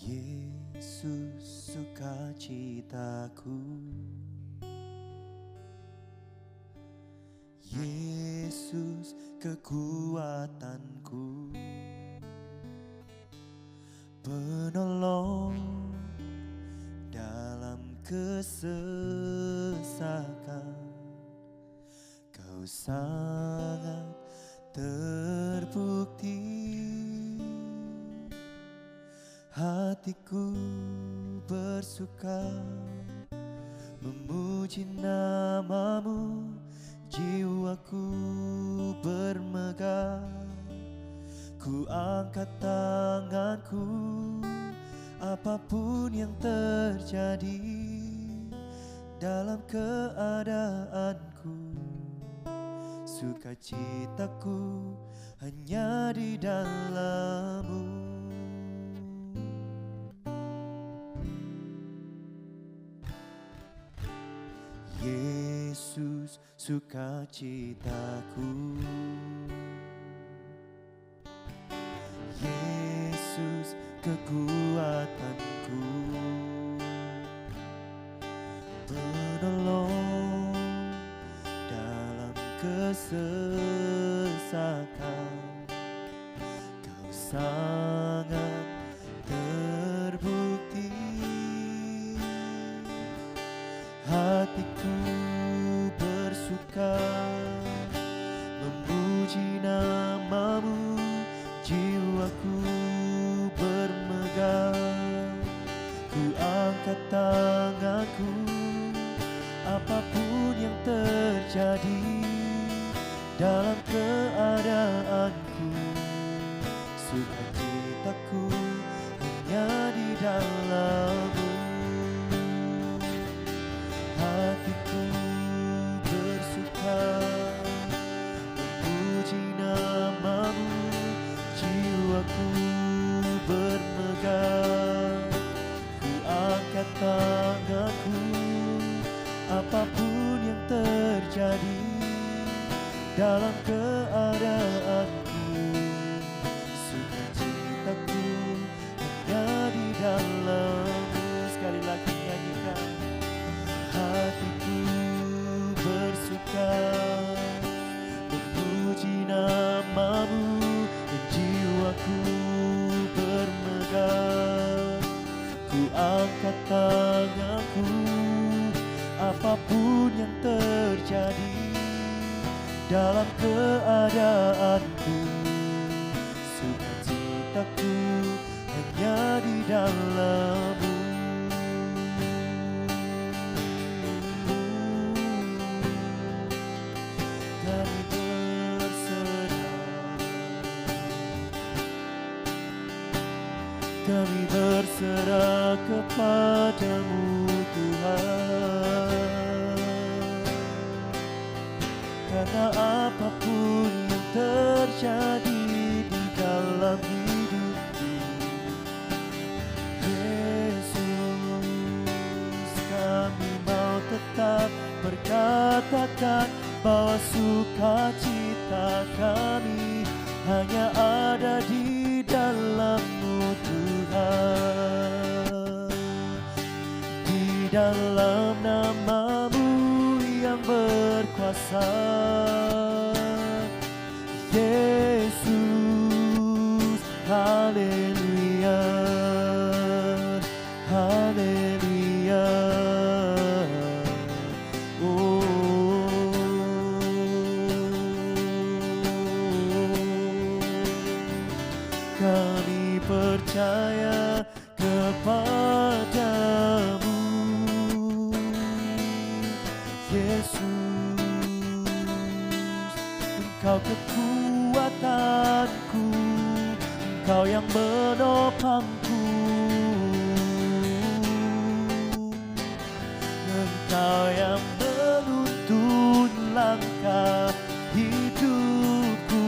Yesus sukacitaku, Yesus kekuatanku, penolong dalam kesesakan. Kau sangat terbukti, hatiku bersuka memuji namamu, jiwaku bermegah. Ku angkat tanganku, apapun yang terjadi dalam keadaanku. Sukacitaku hanya di dalam-Mu. Yesus sukacitaku, Yesus kekuatanku, penolong dalam kesesakan. Kau sangat terbukti, hatiku bersuka memuji namamu, jiwaku bermegah. Ku angkat tanganku, apapun yang terjadi dalam keadaanku. Sukacitaku hanya di dalam-Mu. Hatiku bersuka memuji namamu, jiwaku bermegah. Ku angkat tanganku, apapun yang terjadi dalam keadaanku. Sukacitaku hanya di dalam-Mu. Sekali lagi nyanyikan. Hatiku bersuka memuji namamu, dan jiwaku bermegah. Ku angkat tanganku, apapun yang terjadi dalam keadaanku. Sukacitaku hanya di dalam-Mu. Kami berserah kepada-Mu Tuhan, karena apapun yang terjadi di dalam hidupku, Yesus, kami mau tetap berkatakan bahwa sukacita kami hanya ada di dalam-Mu Tuhan, di dalam namamu yang berkuasa. Yesus, haleluya, haleluya. Kami percaya kepada-Mu, Yesus. Engkau kekuatanku, Engkau yang menopangku, Engkau yang menuntun langkah hidupku,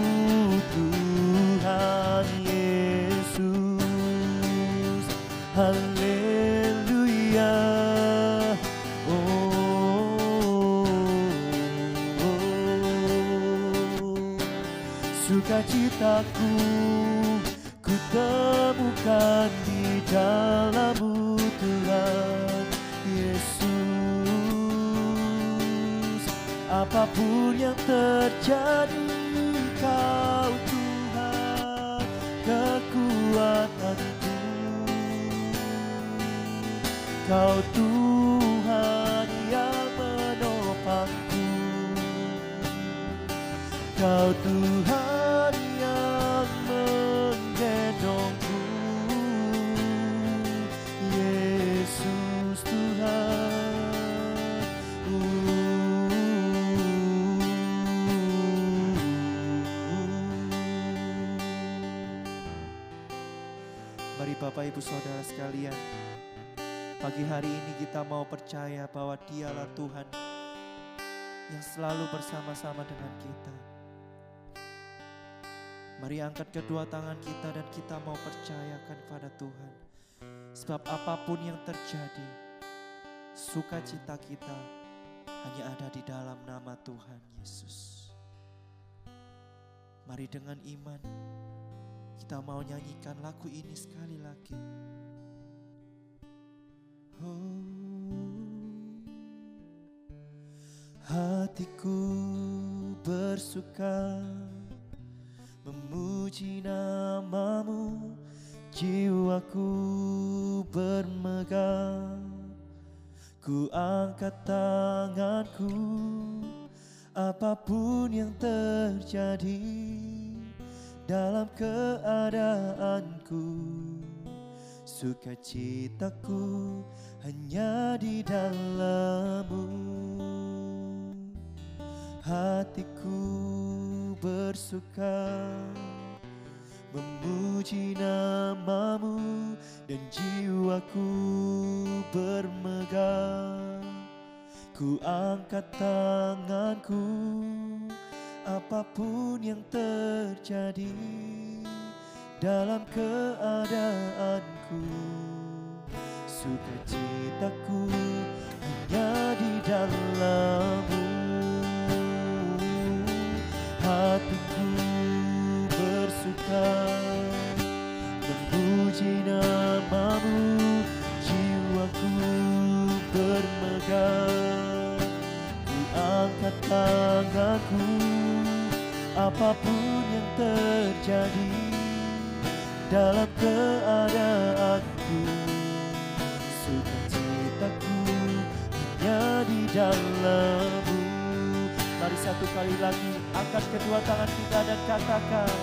Tuhan Yesus. Haleluya. Sukacitaku ku temukan di dalam-Mu Tuhan Yesus. Apapun yang terjadi, Kau Tuhan kekuatanku, Kau Tuhan yang menopangku, Kau Tuhan yang menggendongku, Yesus Tuhan. Mari Bapak Ibu Saudara sekalian, pagi hari ini kita mau percaya bahwa Dialah Tuhan yang selalu bersama-sama dengan kita. Mari angkat kedua tangan kita dan kita mau percayakan pada Tuhan. Sebab apapun yang terjadi, sukacita kita hanya ada di dalam nama Tuhan Yesus. Mari dengan iman kita mau nyanyikan lagu ini sekali lagi. Hatiku bersuka memuji nama-Mu, jiwaku bermegah. Ku angkat tanganku, apapun yang terjadi dalam keadaanku, sukacitaku hanya di dalam-Mu. Hatiku bersuka memuji nama-Mu, dan jiwaku bermegah. Ku angkat tanganku, apapun yang terjadi dalam keadaanku, sukacitaku hanya di dalam-Mu. Hatiku bersuka memuji nama-Mu, jiwaku bermegah. Ku angkat tanganku, apapun yang terjadi dalam keadaanku, sukacitaku hanya di dalam-Mu. Mari satu kali lagi angkat kedua tangan kita dan katakan,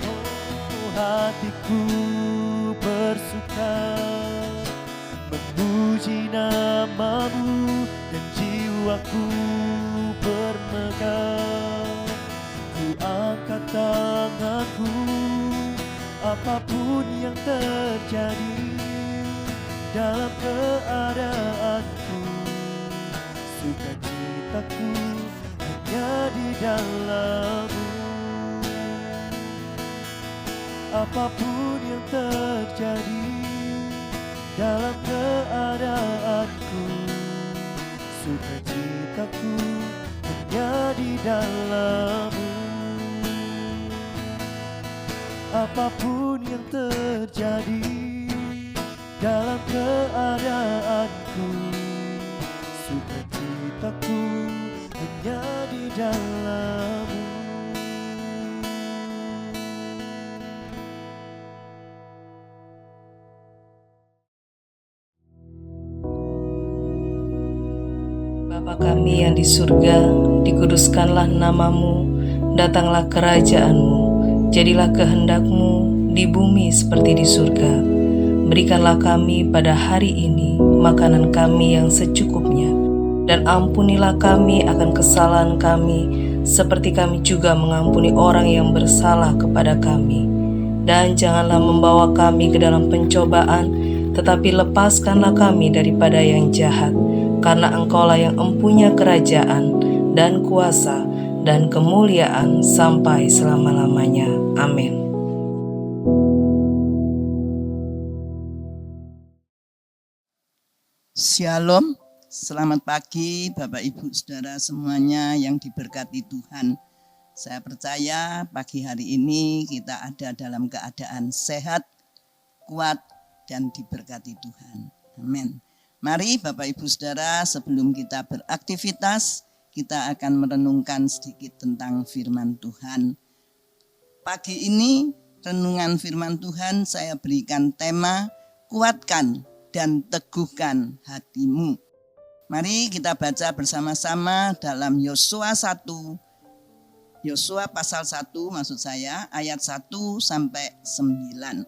oh hatiku bersuka memuji nama-Mu, dan jiwaku bermegah. Ku angkat tanganku, apapun yang terjadi dalam keadaanku, sukacitaku hanya di dalam-Mu. Apapun yang terjadi dalam keadaanku, sukacitaku hanya di dalam-Mu. Apapun yang terjadi dalam keadaanku, sukacitaku hanya di dalam-Mu. Bapa kami yang di surga, dikuduskanlah nama-Mu, datanglah kerajaan-Mu, jadilah kehendak-Mu di bumi seperti di surga. Berikanlah kami pada hari ini makanan kami yang secukupnya, dan ampunilah kami akan kesalahan kami, seperti kami juga mengampuni orang yang bersalah kepada kami. Dan janganlah membawa kami ke dalam pencobaan, tetapi lepaskanlah kami daripada yang jahat. Karena Engkaulah yang empunya kerajaan dan kuasa dan kemuliaan sampai selama-lamanya. Amin. Shalom, selamat pagi Bapak Ibu Saudara semuanya yang diberkati Tuhan. Saya percaya pagi hari ini kita ada dalam keadaan sehat, kuat, dan diberkati Tuhan. Amin. Mari Bapak Ibu Saudara, sebelum kita beraktivitas, kita akan merenungkan sedikit tentang firman Tuhan. Pagi ini renungan firman Tuhan saya berikan tema kuatkan dan teguhkan hatimu. Mari kita baca bersama-sama dalam Yosua pasal 1 maksud saya, ayat 1 sampai 9.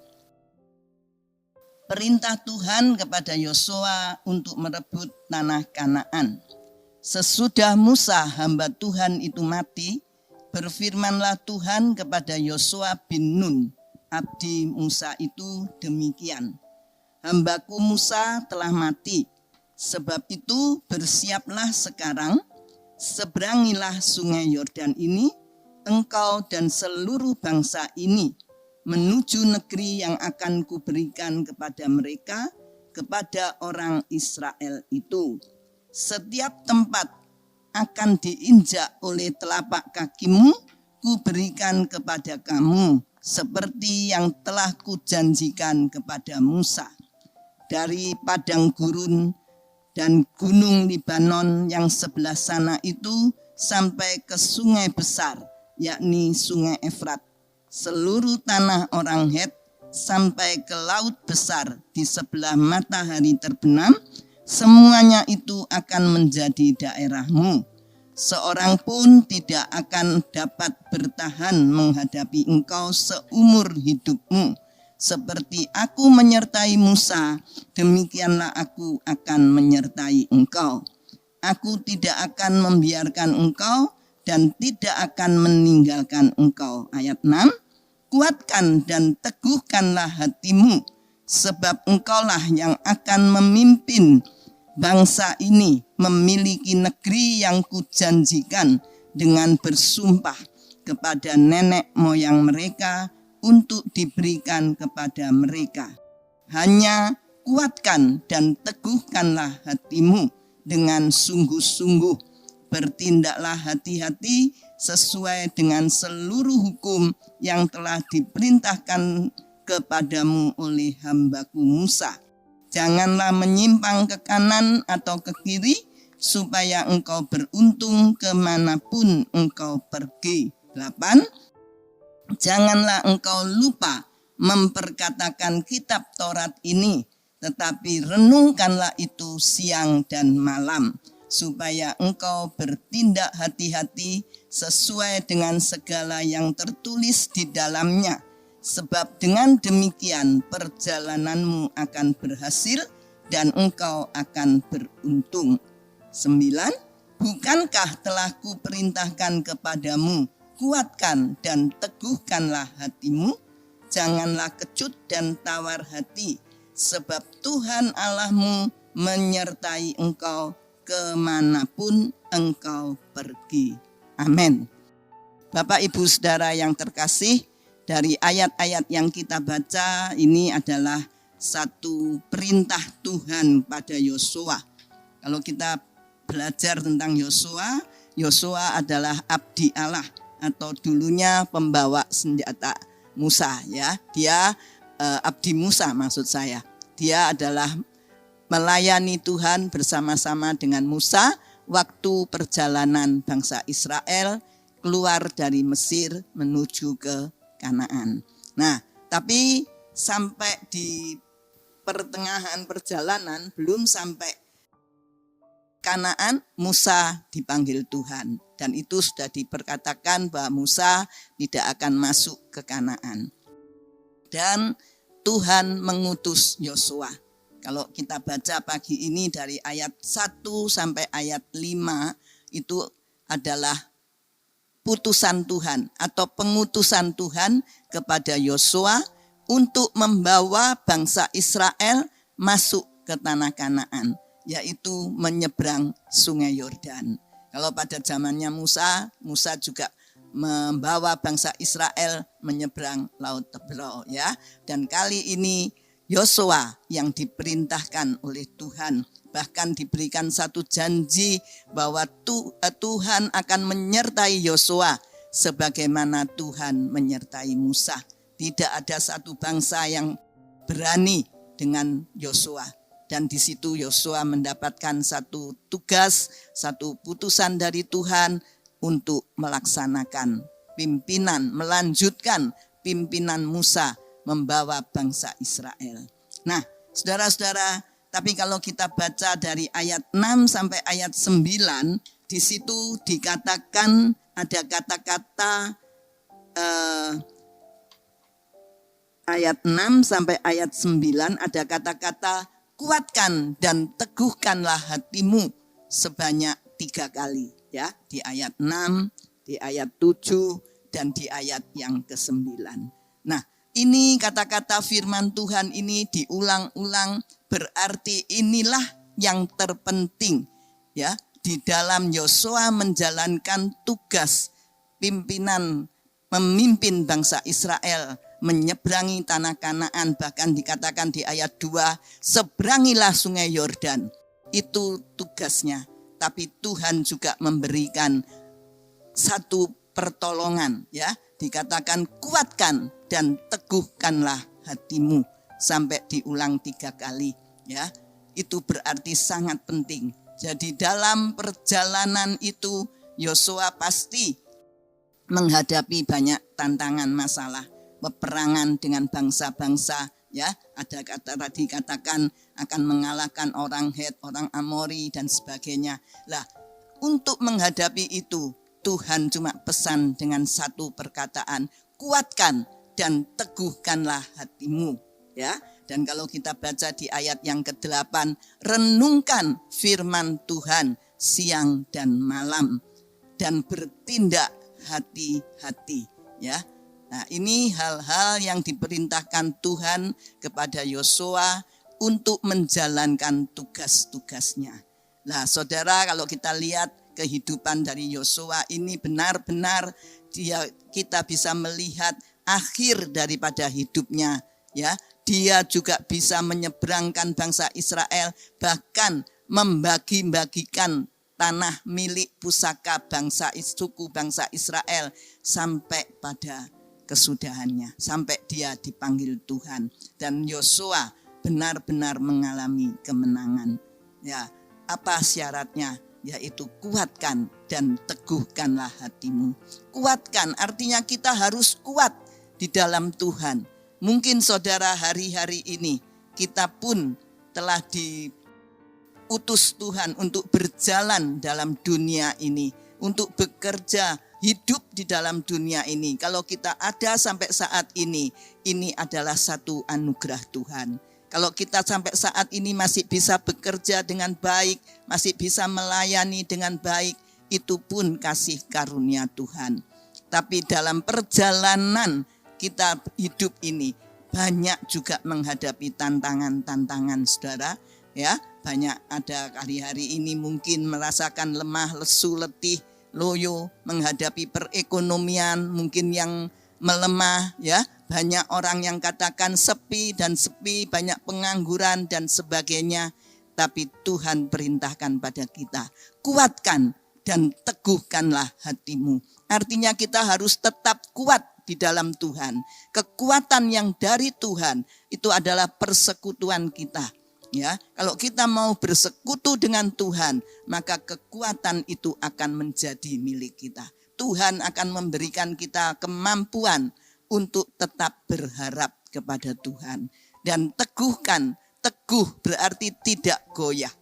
Perintah Tuhan kepada Yosua untuk merebut tanah Kanaan. Sesudah Musa hamba Tuhan itu mati, berfirmanlah Tuhan kepada Yosua bin Nun, abdi Musa itu demikian. Hambaku Musa telah mati, sebab itu bersiaplah sekarang, seberangilah sungai Yordan ini, engkau dan seluruh bangsa ini, menuju negeri yang akan kuberikan kepada mereka, kepada orang Israel itu. Setiap tempat akan diinjak oleh telapak kakimu, kuberikan kepada kamu, seperti yang telah kujanjikan kepada Musa. Dari padang gurun dan gunung Libanon yang sebelah sana itu, sampai ke sungai besar, yakni sungai Efrat, seluruh tanah orang Het sampai ke laut besar di sebelah matahari terbenam, semuanya itu akan menjadi daerahmu. Seorang pun tidak akan dapat bertahan menghadapi engkau seumur hidupmu. Seperti aku menyertai Musa, demikianlah aku akan menyertai engkau. Aku tidak akan membiarkan engkau dan tidak akan meninggalkan engkau. Ayat 6. Kuatkan dan teguhkanlah hatimu, sebab engkaulah yang akan memimpin bangsa ini memiliki negeri yang kujanjikan dengan bersumpah kepada nenek moyang mereka untuk diberikan kepada mereka. Hanya kuatkan dan teguhkanlah hatimu dengan sungguh-sungguh. Bertindaklah hati-hati sesuai dengan seluruh hukum yang telah diperintahkan kepadamu oleh hambaku Musa. Janganlah menyimpang ke kanan atau ke kiri, supaya engkau beruntung kemanapun engkau pergi. 8. Janganlah engkau lupa memperkatakan kitab Taurat ini, tetapi renungkanlah itu siang dan malam, supaya engkau bertindak hati-hati sesuai dengan segala yang tertulis di dalamnya. Sebab dengan demikian perjalananmu akan berhasil dan engkau akan beruntung. 9. Bukankah telah kuperintahkan kepadamu, kuatkan dan teguhkanlah hatimu, janganlah kecut dan tawar hati, sebab Tuhan Allahmu menyertai engkau kemanapun engkau pergi. Amin. Bapak Ibu Saudara yang terkasih, dari ayat-ayat yang kita baca ini adalah satu perintah Tuhan pada Yosua. Kalau kita belajar tentang Yosua, Yosua adalah abdi Allah atau dulunya pembawa senjata Musa, ya. Dia abdi Musa maksud saya. Dia adalah melayani Tuhan bersama-sama dengan Musa waktu perjalanan bangsa Israel keluar dari Mesir menuju ke Kanaan. Nah, tapi sampai di pertengahan perjalanan, belum sampai Kanaan, Musa dipanggil Tuhan. Dan itu sudah diperkatakan bahwa Musa tidak akan masuk ke Kanaan. Dan Tuhan mengutus Yosua. Kalau kita baca pagi ini dari ayat 1 sampai ayat 5, itu adalah putusan Tuhan atau pengutusan Tuhan kepada Yosua untuk membawa bangsa Israel masuk ke tanah Kanaan, yaitu menyeberang sungai Yordan. Kalau pada zamannya Musa juga membawa bangsa Israel menyeberang Laut Tebrau, ya. Dan kali ini Yosua yang diperintahkan oleh Tuhan, bahkan diberikan satu janji bahwa Tuhan akan menyertai Yosua sebagaimana Tuhan menyertai Musa. Tidak ada satu bangsa yang berani dengan Yosua. Dan di situ Yosua mendapatkan satu tugas, satu putusan dari Tuhan untuk melaksanakan pimpinan, melanjutkan pimpinan Musa membawa bangsa Israel. Nah, saudara-saudara, tapi kalau kita baca dari ayat 6 sampai ayat 9, di situ dikatakan ada kata-kata ayat 6 sampai ayat 9 ada kata-kata kuatkan dan teguhkanlah hatimu sebanyak 3 kali. Ya, di ayat 6, di ayat 7, dan di ayat yang ke-9. Nah, ini kata-kata firman Tuhan ini diulang-ulang, berarti inilah yang terpenting ya di dalam Yosua menjalankan tugas pimpinan memimpin bangsa Israel menyeberangi tanah Kanaan. Bahkan dikatakan di ayat 2, seberangilah sungai Yordan. Itu tugasnya. Tapi Tuhan juga memberikan satu pertolongan ya. Dikatakan kuatkan dan teguhkanlah hatimu, sampai diulang 3 kali ya. Itu berarti sangat penting. Jadi dalam perjalanan itu Yosua pasti menghadapi banyak tantangan, masalah, peperangan dengan bangsa-bangsa ya. Ada kata tadi katakan akan mengalahkan orang Het, orang Amori dan sebagainya. Lah, untuk menghadapi itu Tuhan cuma pesan dengan satu perkataan, kuatkan dan teguhkanlah hatimu ya. Dan kalau kita baca di ayat yang ke-8, renungkan firman Tuhan siang dan malam dan bertindak hati-hati ya. Nah, ini hal-hal yang diperintahkan Tuhan kepada Yosua untuk menjalankan tugas-tugasnya. Nah, saudara, kalau kita lihat kehidupan dari Yosua ini benar-benar kita bisa melihat akhir daripada hidupnya ya. Dia juga bisa menyeberangkan bangsa Israel, bahkan membagi-bagikan tanah milik pusaka suku bangsa Israel sampai pada kesudahannya, sampai dia dipanggil Tuhan. Dan Yosua benar-benar mengalami kemenangan. Ya, apa syaratnya? Yaitu kuatkan dan teguhkanlah hatimu. Kuatkan artinya kita harus kuat di dalam Tuhan. Mungkin saudara hari-hari ini kita pun telah diutus Tuhan untuk berjalan dalam dunia ini, untuk bekerja, hidup di dalam dunia ini. Kalau kita ada sampai saat ini adalah satu anugerah Tuhan. Kalau kita sampai saat ini masih bisa bekerja dengan baik, masih bisa melayani dengan baik, itu pun kasih karunia Tuhan. Tapi dalam perjalanan kita hidup ini banyak juga menghadapi tantangan-tantangan, saudara. Ya, banyak ada hari-hari ini mungkin merasakan lemah, lesu, letih, loyo, menghadapi perekonomian mungkin yang melemah ya. Banyak orang yang katakan sepi, banyak pengangguran dan sebagainya. Tapi Tuhan perintahkan pada kita, kuatkan dan teguhkanlah hatimu. Artinya kita harus tetap kuat di dalam Tuhan. Kekuatan yang dari Tuhan itu adalah persekutuan kita. Ya, kalau kita mau bersekutu dengan Tuhan, maka kekuatan itu akan menjadi milik kita. Tuhan akan memberikan kita kemampuan untuk tetap berharap kepada Tuhan. Dan teguhkan, teguh berarti tidak goyah.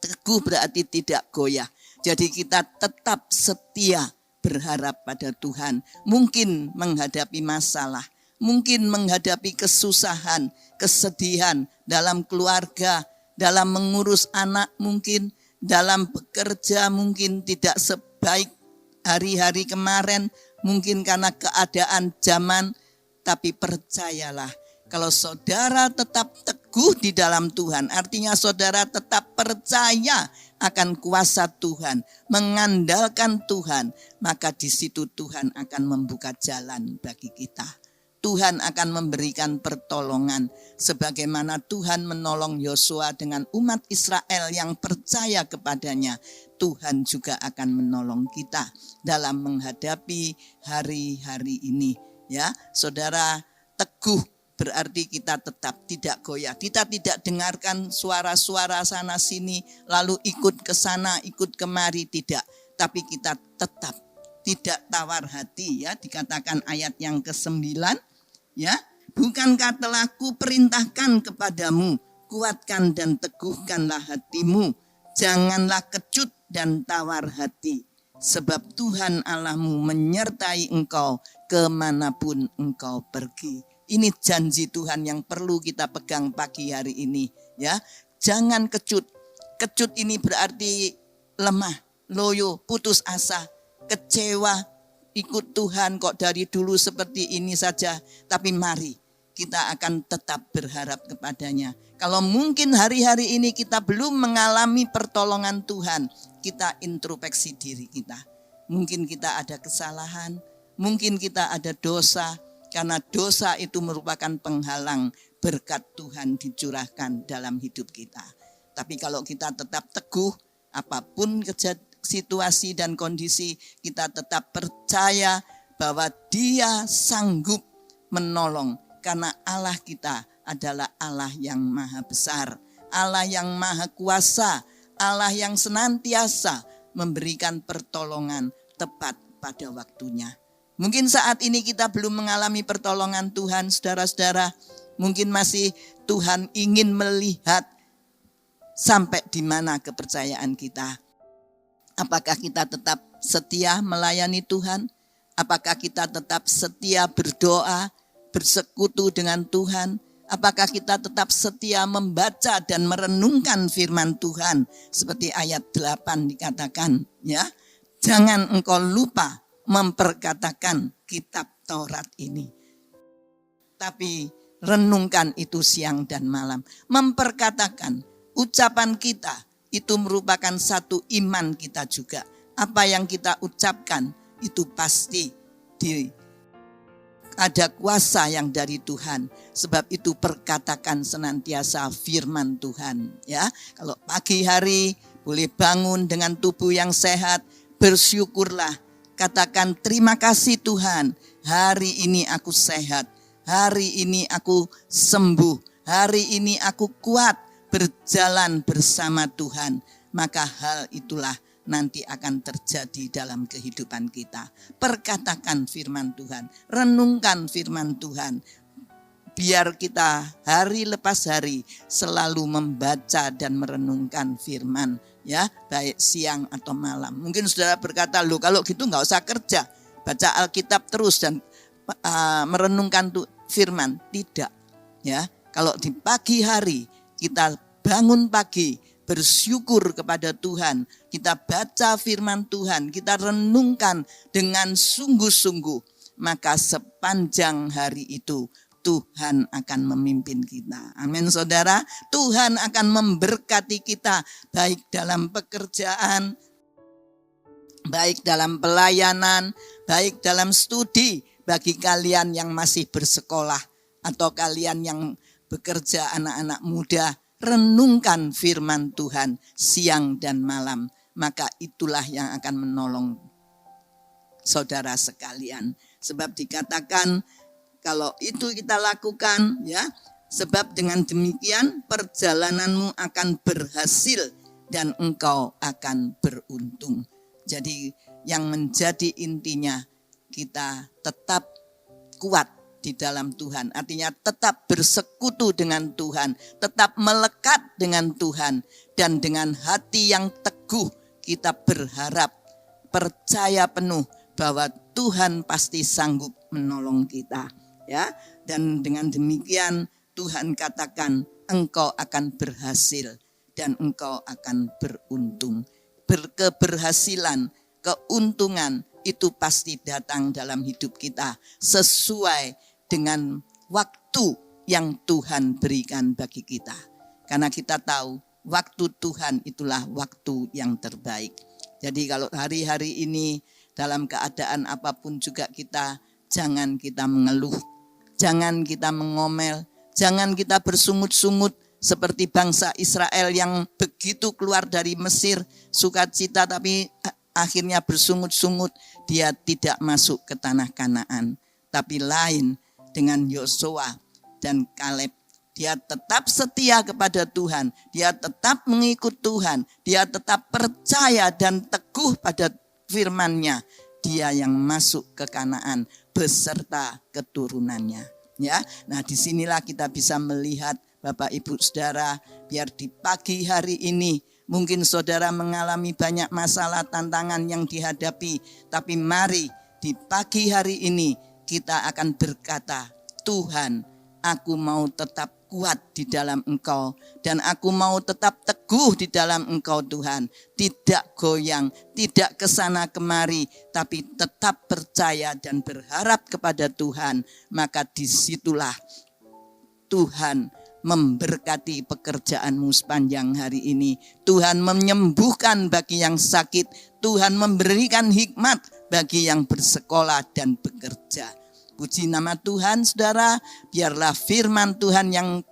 Teguh berarti tidak goyah. Jadi kita tetap setia berharap pada Tuhan. Mungkin menghadapi masalah, mungkin menghadapi kesusahan, kesedihan dalam keluarga, dalam mengurus anak mungkin, dalam bekerja mungkin tidak sebaik hari-hari kemarin, mungkin karena keadaan zaman, tapi percayalah, kalau saudara tetap teguh di dalam Tuhan, artinya saudara tetap percaya akan kuasa Tuhan, mengandalkan Tuhan, maka di situ Tuhan akan membuka jalan bagi kita. Tuhan akan memberikan pertolongan sebagaimana Tuhan menolong Yosua dengan umat Israel yang percaya kepadanya. Tuhan juga akan menolong kita dalam menghadapi hari-hari ini. Ya, saudara, teguh berarti kita tetap tidak goyah. Kita tidak dengarkan suara-suara sana sini lalu ikut ke sana, ikut kemari, tidak. Tapi kita tetap tidak tawar hati, ya, dikatakan ayat yang ke-9, ya. Bukankah telah kuperintahkan kepadamu, kuatkan dan teguhkanlah hatimu, janganlah kecut dan tawar hati, sebab Tuhan Allahmu menyertai engkau kemanapun engkau pergi. Ini janji Tuhan yang perlu kita pegang pagi hari ini, ya. Jangan kecut. Kecut ini berarti lemah, loyo, putus asa, kecewa, ikut Tuhan kok dari dulu seperti ini saja. Tapi mari kita akan tetap berharap kepadanya. Kalau mungkin hari-hari ini kita belum mengalami pertolongan Tuhan, kita introspeksi diri kita. Mungkin kita ada kesalahan, mungkin kita ada dosa, karena dosa itu merupakan penghalang berkat Tuhan dicurahkan dalam hidup kita. Tapi kalau kita tetap teguh, apapun situasi dan kondisi, kita tetap percaya bahwa Dia sanggup menolong. Karena Allah kita adalah Allah yang maha besar, Allah yang maha kuasa, Allah yang senantiasa memberikan pertolongan tepat pada waktunya. Mungkin saat ini kita belum mengalami pertolongan Tuhan, saudara-saudara. Mungkin masih Tuhan ingin melihat sampai di mana kepercayaan kita. Apakah kita tetap setia melayani Tuhan? Apakah kita tetap setia berdoa, bersekutu dengan Tuhan? Apakah kita tetap setia membaca dan merenungkan firman Tuhan? Seperti ayat 8 dikatakan, ya. Jangan engkau lupa memperkatakan kitab Taurat ini. Tapi renungkan itu siang dan malam. Memperkatakan, ucapan kita itu merupakan satu iman kita juga. Apa yang kita ucapkan itu pasti ada kuasa yang dari Tuhan. Sebab itu perkatakan senantiasa firman Tuhan, ya. Kalau pagi hari boleh bangun dengan tubuh yang sehat, bersyukurlah. Katakan terima kasih Tuhan, hari ini aku sehat, hari ini aku sembuh, hari ini aku kuat berjalan bersama Tuhan. Maka hal itulah nanti akan terjadi dalam kehidupan kita. Perkatakan firman Tuhan, renungkan firman Tuhan. Biar kita hari lepas hari selalu membaca dan merenungkan firman, ya, baik siang atau malam. Mungkin saudara berkata, loh kalau gitu gak usah kerja, baca Alkitab terus dan merenungkan firman. Tidak, ya. Kalau di pagi hari kita bangun pagi, bersyukur kepada Tuhan, kita baca firman Tuhan, kita renungkan dengan sungguh-sungguh, maka sepanjang hari itu Tuhan akan memimpin kita. Amin saudara. Tuhan akan memberkati kita baik dalam pekerjaan, baik dalam pelayanan, baik dalam studi. Bagi kalian yang masih bersekolah atau kalian yang bekerja, anak-anak muda, renungkan firman Tuhan siang dan malam. Maka itulah yang akan menolong saudara sekalian. Sebab dikatakan kalau itu kita lakukan, ya, sebab dengan demikian perjalananmu akan berhasil dan engkau akan beruntung. Jadi yang menjadi intinya kita tetap kuat di dalam Tuhan. Artinya tetap bersekutu dengan Tuhan, tetap melekat dengan Tuhan, dan dengan hati yang teguh kita berharap, percaya penuh bahwa Tuhan pasti sanggup menolong kita. Ya, dan dengan demikian Tuhan katakan engkau akan berhasil dan engkau akan beruntung. Keberhasilan, keuntungan itu pasti datang dalam hidup kita sesuai dengan waktu yang Tuhan berikan bagi kita. Karena kita tahu waktu Tuhan itulah waktu yang terbaik. Jadi kalau hari-hari ini dalam keadaan apapun juga jangan kita mengeluh. Jangan kita mengomel, jangan kita bersungut-sungut seperti bangsa Israel yang begitu keluar dari Mesir, sukacita tapi akhirnya bersungut-sungut, dia tidak masuk ke tanah Kanaan. Tapi lain dengan Yosua, dan Kaleb. Dia tetap setia kepada Tuhan, dia tetap mengikut Tuhan, dia tetap percaya dan teguh pada firman-Nya. Dia yang masuk ke Kanaan beserta keturunannya. Ya, nah disinilah kita bisa melihat Bapak Ibu Saudara, biar di pagi hari ini mungkin saudara mengalami banyak masalah tantangan yang dihadapi, tapi mari di pagi hari ini kita akan berkata, Tuhan, aku mau tetap kuat di dalam Engkau dan aku mau tetap teguh di dalam Engkau Tuhan. Tidak goyang, tidak kesana kemari, tapi tetap percaya dan berharap kepada Tuhan. Maka disitulah Tuhan memberkati pekerjaanmu sepanjang hari ini. Tuhan menyembuhkan bagi yang sakit. Tuhan memberikan hikmat bagi yang bersekolah dan bekerja. Puji nama Tuhan, saudara. Biarlah firman Tuhan yang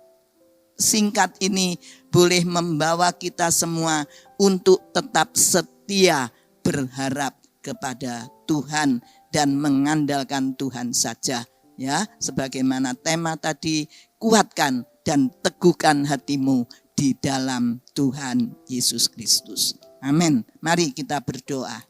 singkat ini boleh membawa kita semua untuk tetap setia berharap kepada Tuhan dan mengandalkan Tuhan saja. Ya, sebagaimana tema tadi, kuatkan dan teguhkan hatimu di dalam Tuhan Yesus Kristus. Amin. Mari kita berdoa.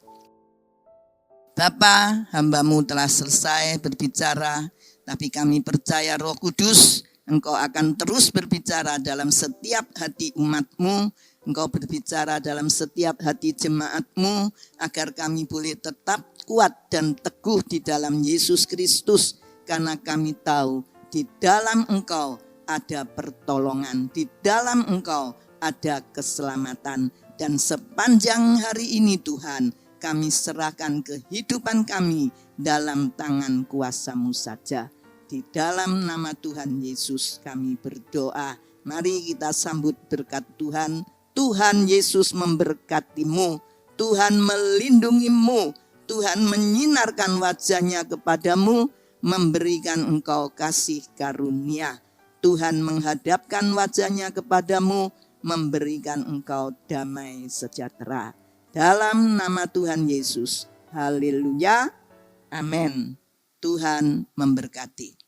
Bapa, hamba-Mu telah selesai berbicara, tapi kami percaya Roh Kudus, Engkau akan terus berbicara dalam setiap hati umat-Mu, Engkau berbicara dalam setiap hati jemaat-Mu, agar kami boleh tetap kuat dan teguh di dalam Yesus Kristus, karena kami tahu di dalam Engkau ada pertolongan, di dalam Engkau ada keselamatan, dan sepanjang hari ini Tuhan, kami serahkan kehidupan kami dalam tangan kuasa-Mu saja. Di dalam nama Tuhan Yesus kami berdoa. Mari kita sambut berkat Tuhan. Tuhan Yesus memberkatimu. Tuhan melindungimu. Tuhan menyinarkan wajah-Nya kepadamu, memberikan engkau kasih karunia. Tuhan menghadapkan wajah-Nya kepadamu, memberikan engkau damai sejahtera. Dalam nama Tuhan Yesus. Haleluya. Amin. Tuhan memberkati.